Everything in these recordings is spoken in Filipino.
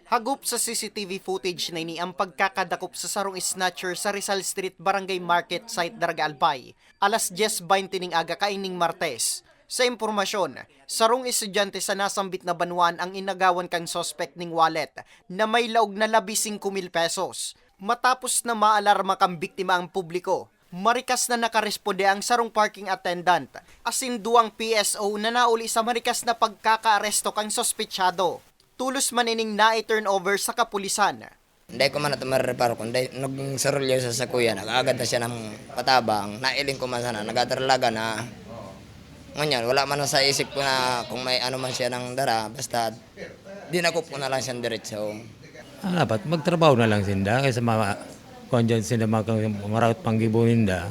Hagop sa CCTV footage na ini ang pagkakadakop sa sarong snatcher sa Rizal Street Barangay Market site Daraga Albay, alas 10:20 ning aga kaining Martes. Sa impormasyon, sarong estudyante sa nasambit na banwan ang inagawan kang suspect ning wallet na may laog na 15,000 pesos. Matapos na maalarma kang biktima ang publiko, marikas na nakaresponde ang sarong parking attendant, asin duang PSO na nauli sa marikas na pagkakaaresto kang sospechado. Tulos manining na-turn over sa kapulisan. Hindi ko man ito mareparo kundi nag-sarulyo sa sakuya, nag-agad na siya ng patabang, nailing ko man sana, nag-atarlaga na. Ngayon, wala man sa isip ko na kung may ano man siya ng dara, basta dinakop ko na lang siyang diretso. Dapat magtrabaho na lang sinda kaysa kung dyan sila marakot panggibuhin da,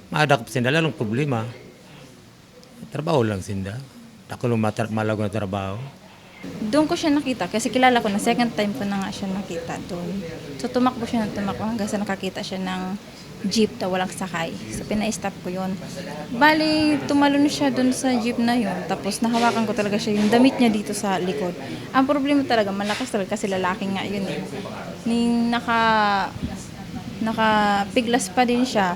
madakop sinda lalong problema. Trabaho lang sinda. Ako malago na trabaho. Doon ko siya nakita kasi kilala ko na second time ko na nga siya nakita doon. So tumakbo siya ng tumakbo hanggang sa nakakita siya ng jeep na walang sakay. So pina-stop ko yun. Bali, tumalon siya doon sa jeep na yun. Tapos nahawakan ko talaga siya yung damit niya dito sa likod. Ang problema talaga, malakas talaga kasi lalaki nga yun eh. Ning nakapiglas pa din siya.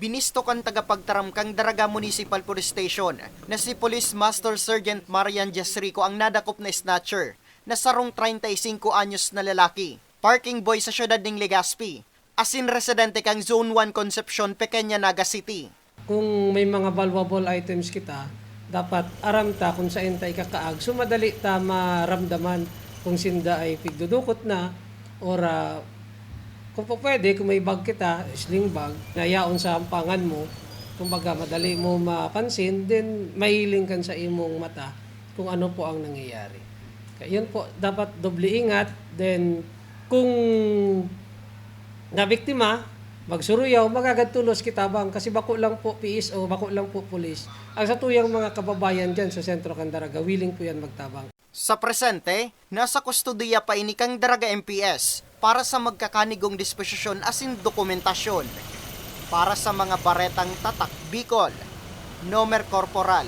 Binisto kang tagapagtaram kang Daraga Municipal Police Station na si Police Master Sergeant Marian Jasrico ang nadakop na snatcher na sarong 35 anyos na lalaki. Parking boy sa syudad ng Legazpi. Asin residente kang Zone 1 Concepcion, Pequeña, Naga City. Kung may mga valuable items kita, dapat aram ta kung saan ta ikakaag. So madali ta maramdaman kung sinda ay pigdudukot na or kung po pwede, kung may bag kita, sling bag, nayaon sa ampangan mo, kumbaga madali mo mapansin, then mahiling kan sa imong mata kung ano po ang nangyayari. Kaya yun po, dapat doble ingat, then kung nabiktima, magsuruyaw, magagadtulos kitabang, kasi bako lang po PSO, bako lang po pulis. Ang sa tuyang mga kababayan dyan sa Sentro Candaraga, willing po yan magtabang. Sa presente, nasa kustodiya pa ini kang Daraga MPS para sa magkakanigong disposisyon asin dokumentasyon. Para sa mga baretang tatak Bicol, Nomer Corporal